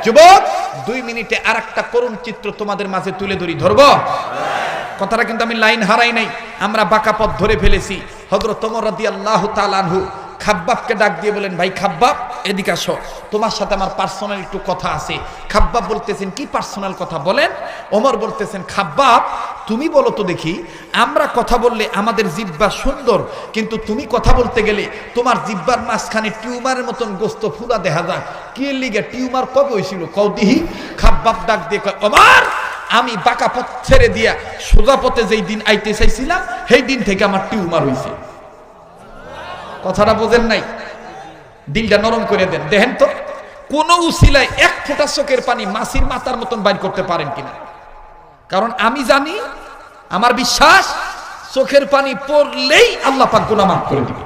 যুবক 2 মিনিটে আরেকটা করুণ চিত্র তোমাদের মাঝে তুলে ধরি, ধরবো? কথাটা কিন্তু আমি লাইন হারাই নাই, আমরা বাঁকা পথ ধরে ফেলেছি। হযরত ওমর রাদিয়াল্লাহু তাআলা আনহু খাব্বাবকে ডাক দিয়ে বলেন, ভাই খাব্বাব এদিকে আসো, তোমার সাথে আমার পার্সোনাল একটু কথা আছে। খাব্বাব বলতেছেন, কি পার্সোনাল কথা বলেন? ওমর বলতেছেন, খাব্বাব তুমি বলো তো দেখি, আমরা কথা বললে আমাদের জিহ্বা সুন্দর, কিন্তু তুমি কথা বলতে গেলে তোমার জিহ্বার মাঝখানে টিউমারের মতন গোস্ত ফুলা দেখা যায়, কি লিগে টিউমার কবে হয়েছিল কও দিহি? খাব্বাব ডাক দিয়ে কয়, ওমর আমি বাঁকা পথ ছেড়ে দিয়া সোজা পথে যেই দিন আইতে চাইছিলাম সেই দিন থেকে আমার টিউমার হয়েছে। কথাটা বোঝেন নাই? দিলটা নরম করে দেন। দেখেন তো কোন উসিলায় 1 ফোঁটা চোখের পানি মাছির মাথার মতন বাইর করতে পারেন কিনা? কারণ আমি জানি, আমার বিশ্বাস, চোখের পানি পড়লেই আল্লাহ পাক গুনাহ মাফ করে দিবে।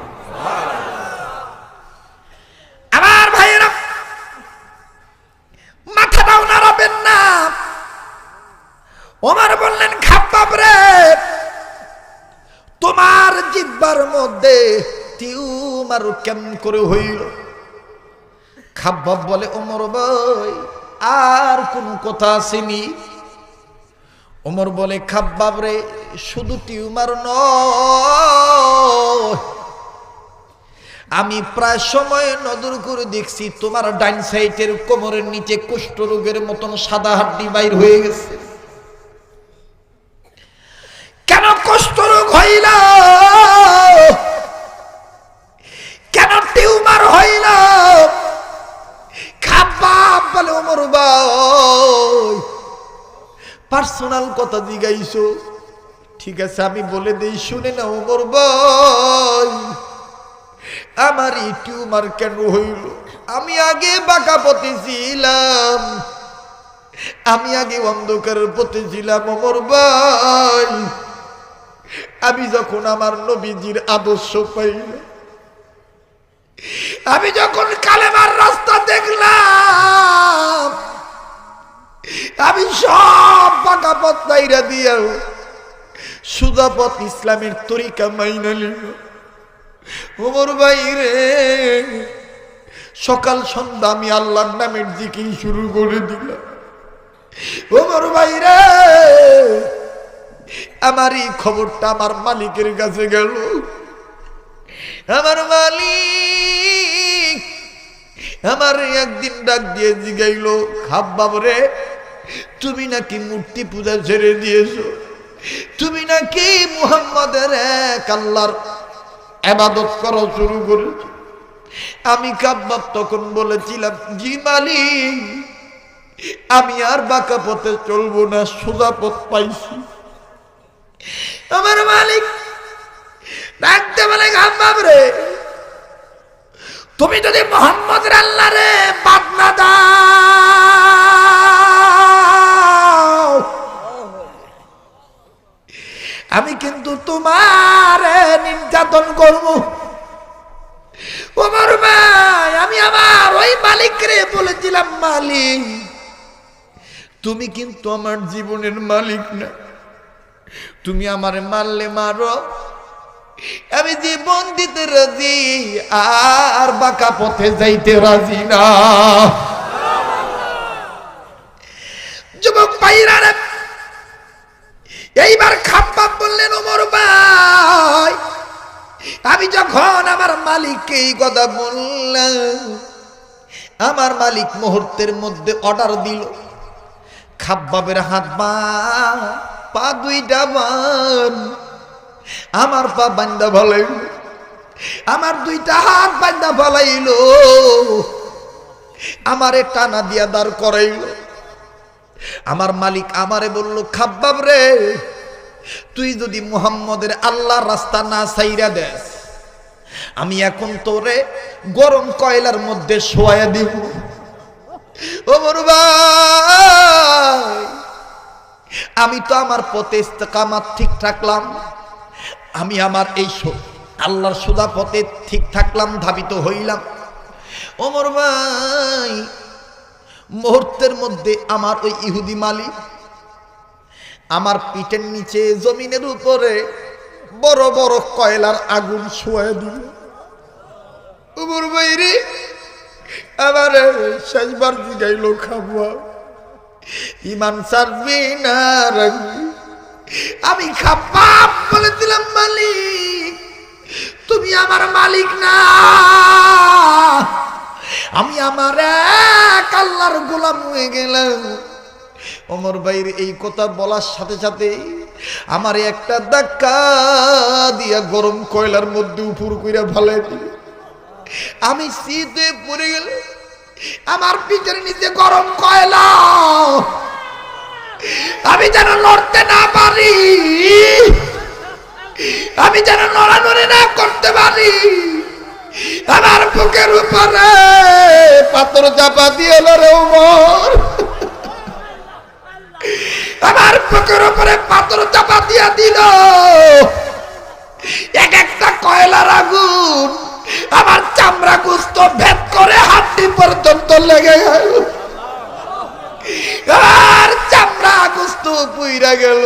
আমার ভাইয়েরা, মাথাটাও নাড়াবেন না। ওমর বললেন, খাব্বাব রে, তোমার জিহ্বার মধ্যে টিউমার কেমন করে হইল? খাব্বাব বলে, ওমর ভাই আর কোন কথা আসেনি? ওমর বলে, খাব্বাব রে, শুধু টিউমার নয়, আমি প্রায় সময় নজর করে দেখছি তোমার ডাইন সাইডের কোমরের নিচে কুষ্ঠ রোগের মতন সাদা হাড্ডি বাইর হয়ে গেছে। কেন কুষ্ঠ রোগ হইল? কেন টিউমার হইল? খাব্বাব বলে, ওমর ভাই পার্সোনাল কথা জিগাইছো, ঠিক আছে আমি বলে দেই, শুনে না ওমর ভাই, আমার এই টিউমার কেন হইল? আমি আগে বাঁকা পথে ছিলাম, আমি আগে অন্ধকারের পথে ছিলাম ওমর ভাই। আমি যখন আমার নবীজির আদর্শ পাইলাম, আমি যখন কালেমার রাস্তা দেখলাম, আমি সব বাঁকা পথ বাইরা দিয়া সুদা পথ ইসলামের তরিকা মাইনা নিলাম। ওমর ভাই রে, সকাল সন্ধ্যা আমি আল্লাহর নামের জিকির শুরু করে দিলাম। ওমর ভাই রে, আমার এই খবরটা আমার মালিকের কাছে গেল। আমার মালিক আমার একদিন ডাক দিয়ে জিগাইল, খাব্বাব রে, তুমি নাকি মূর্তি পূজা ছেড়ে দিয়েছো, তুমি নাকি মুহাম্মাদের এক আল্লাহর ইবাদত করা শুরু করেছো। আমি খাব্বাব তখন বলেছিলাম, জি মালিক, আমি আর বাঁকা পথে চলবো না, সোজা পথ পাইছি। আমার মালিক ডাকতে বলে, খাব্বাব রে, তুমি যদি মুহাম্মদের আল্লাহ রে বাদ না দাও, আমি কিন্তু তোমার নির্যাতন করব। ওমর ভাই, আমি আমার ওই মালিক রে বলেছিলাম, মালিক তুমি কিন্তু আমার জীবনের মালিক না, তুমি আমারে মারলে মারো, আমি জীবন দিতে রাজি, আর বাঁকা পথে যাইতে রাজি না। যুবক ভাইরা রে, এইবার খাব্বাব বললেন, ওমর ভাই, আমি যখন আমার মালিককে এই কথা বললাম, আমার মালিক মুহূর্তের মধ্যে অর্ডার দিল, খাব্বাবের হাত পা দুইটা বান, আমার পা বান্দা ফলাইল, আমার দুইটা হাত বান্দা ফলাইল, আমারে টানা দিয়া দাঁড় করাইল। আমার মালিক আমারে বলল, খাব্বাব রে, তুই যদি মুহাম্মদের আল্লাহর রাস্তা না ছাইরা দেস, আমি এখন তোরে গরম কয়লার মধ্যে শোয়া দিব। ওমর ভাই, আমি তো আমার পথে ইস্তেকামাত ঠিক থাকলাম, আমি আমার এই আল্লাহর সুদা পথে ঠিক থাকলাম, ধাবিত হইলাম। ওমর ভাই, মুহূর্তের মধ্যে আমার ওই ইহুদি মালিক আমার পিঠের নিচে জমিনের উপরে বড় বড় কয়লার আগুন ছোঁয়া দিল। ওমর ভাই রে, আবার শেষবার জিগাইলো খাবো ইমান ছাড়বি না রাখবি? আমি খাব্বাব বলেছিলাম মালিক তুমি আমার মালিক না, আমি আমার এক আল্লাহর গোলাম হয়ে গেলাম। ওমর ভাইয়ের এই কথা বলার সাথে সাথে আমার একটা ধাক্কা দিয়া গরম কয়লার মধ্যে উপর কইরা ফেলে দিল। আমি শীতে পড়ে গেল, আমার পিঠের নিচে গরম কয়লা, আমি যেন লড়তে না পারি, আমি যেন নড়ানড়ি না করতে পারি। আমার বুকের উপরে পাথর চাপা দিয়ে লড়ে ওমর, আমার বুকের উপরে পাথর চাপা দিয়া দিল। এক একটা কয়লার আগুন আমার চামড়া গোস্ত ভেদ করে হাড্ডি পর্যন্ত লেগে গেল, আর চামড়া গোস্ত পুইরা গেল।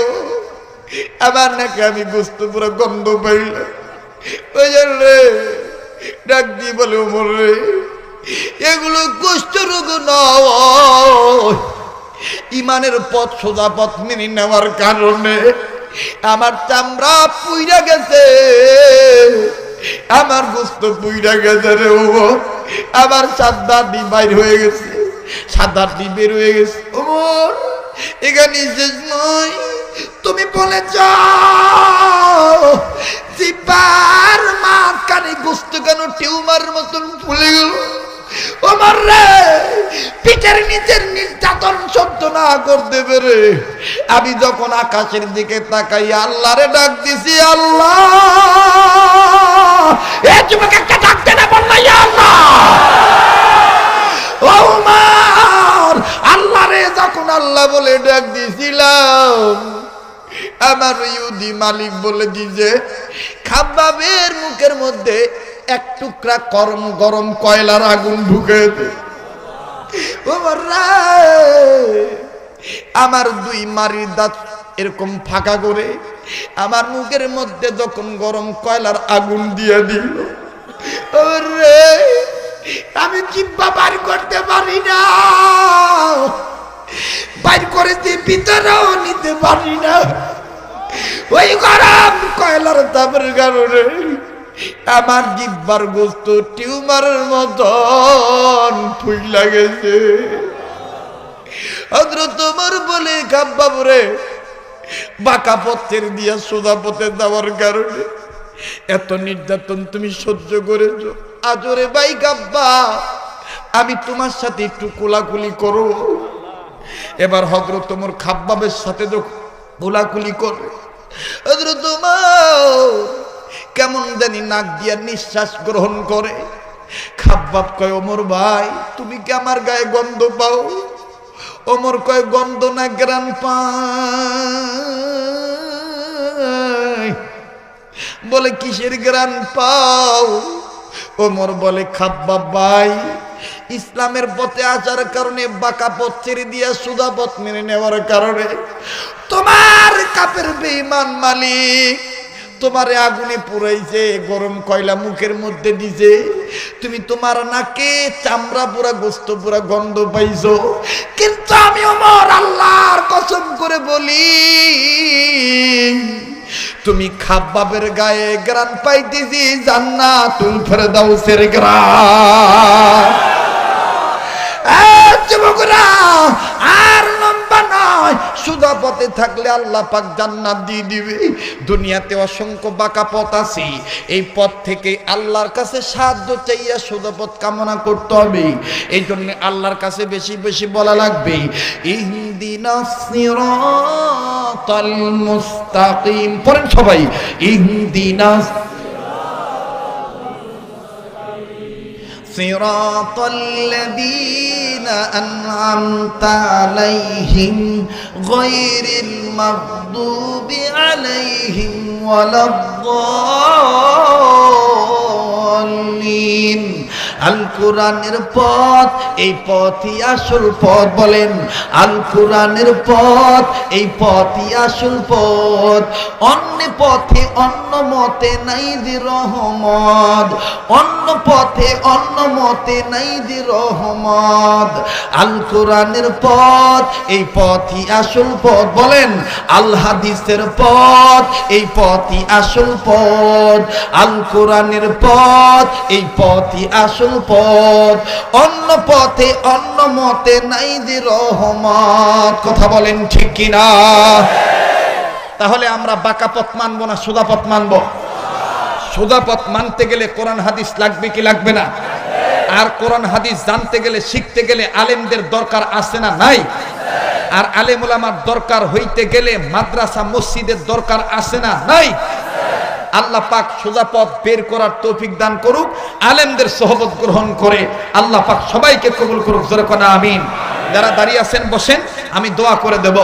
আবার নাকি আমি গোস্ত পুরো গন্ধ পাইলাম। ওই রে ডাক দিয়ে বলে ওমর রে এগুলো কুষ্ঠ রোগ নয়, ইমানের পথ সোজা পথ মেনে নেওয়ার কারণে আমার চামড়া পুইরা গেছে, আমার গোস্ত পুইরা গেছে রে ওমর, আমার সাদা ডি বাইর হয়ে গেছে, সাদা ডি বের হয়ে গেছে। ওমর এখানে শেষ নয়, তুমি বলে যাও জিব্বার মাঝখানে গোস্ত কেন টিউমার মতন ফুলে গেল। ওমর রে পিঠের নিচের নির্যাতন সহ্য না করতে পেরে আমি যখন আকাশের দিকে তাকাই আল্লাহরে ডাক দিছি, আল্লাহ এ যুবক একটা ডাকতে না বললা ইয়া আল্লাহ। ওমর আল্লাহরে যখন আল্লাহ বলে ডাক দিছিলাম আমার ইহুদি মালিক বলে দিছে খাব্বাবের মুখের মধ্যে এক টুকরা গরম গরম কয়লার আগুন ঢুকে দে। আমার দুই মারির দাঁত এরকম ফাঁকা করে আমার মুখের মধ্যে যখন গরম কয়লার আগুন দিয়ে দিল, আমি জিব্বা বাইর করতে পারি না, বাইর করেছি ভিতরেও নিতে পারি না। ওই গরম কয়লার তাপের কারণে আমার জিব্বার গোস্ত টিউমারের মতন ফুইলা গেছে। হযরত ওমর বলে খাব্বাব রে বাঁকা পথের দিয়া সোজা পথে যাওয়ার কারণে এত নির্যাতন তুমি সহ্য করেছো, আজরে ভাই খাব্বাব আমি তোমার সাথে একটু কোলাকুলি করো। এবার হযরত ওমর খাব্বাবের সাথে যখন কোলাকুলি করে হযরত ওমর কেমন জানি নাক দিয়া নিঃশ্বাস গ্রহণ করে। খাব্বাব কয় ওমর ভাই তুমি কি আমার গায়ে গন্ধ পাও? ওমর কয় গন্ধ না গ্রান পাই। বলে কিসের গ্রান পাও? ওমর বলে খাব্বাব ভাই ইসলামের পথে আসার কারণে বাঁকা পথ ছেড়ে দিয়া সোজা পথ মেনে নেওয়ার কারণে তোমার কাপের বেঈমান মালিক তোমারে আগুনে পুরাইছে, গরম কয়লা মুখের মধ্যে দিছে, তুমি তোমার নাকে চামড়া পুরা গোস্ত পুরা গন্ধ পাইছো। কিন্তু আমি ওমর আল্লাহর কসম করে বলি তুমি খাব্বাবের গায়ে গ্রান পাইতেছি জান্নাতুল ফেরদাউসের গ্রান। যুবকরা আর লম্বা নয়, সোজা পথে থাকলে আল্লাহ পাক জান্নাত দিয়ে দিবে। দুনিয়াতে অসংখ্য বাঁকা পথ আছে, এই পথ থেকে আল্লাহর কাছে সাহায্য চাইয়া সোজা পথ কামনা করতে হবে। এই জন্য আল্লাহর কাছে বেশি বেশি বলা লাগবে ইহদিনাস সিরাতাল মুস্তাকিম। পড়েন সবাই ইহদিনাস صراط الذين أنعمت عليهم غير المغضوب عليهم ولا الضالين আল কোরআনের পথ এই পথই আসল পথ, বলেন আল কোরআনের পথ এই পথই আসল পথ। অন্য পথে অন্য মতে নাই যে রহমত, অন্য পথে অন্য মতে নাই যে রহমত। আল কোরআনের পথ এই পথই আসল পথ, বলেন আল হাদিসের পথ এই পথই আসল পথ। আল কোরআনের পথ এই পথই আসল পথ। অন্য পথে অন্য মতে নাই যে রহমত। কথা বলেন ঠিক কিনা? তাহলে আমরা বাঁকা পথ মানবো না সোজা পথ মানবো? সোজা পথ মানতে গেলে কোরআন হাদিস লাগবে কি লাগবে না? আর কোরআন হাদিস জানতে গেলে শিখতে গেলে আলেমদের দরকার আছে না নাই? আর আলেম ওলামার দরকার হইতে গেলে মাদ্রাসা মসজিদের দরকার আছে না নাই? আল্লাহ পাক সোজা পথ বের করার তৌফিক দান করুক, আলেমদের সোহবত গ্রহণ করে আল্লাহ পাক সবাইকে কবুল করুক। জোরে কোন আমিন। যারা দাঁড়িয়ে আছেন বসেন, আমি দোয়া করে দেব।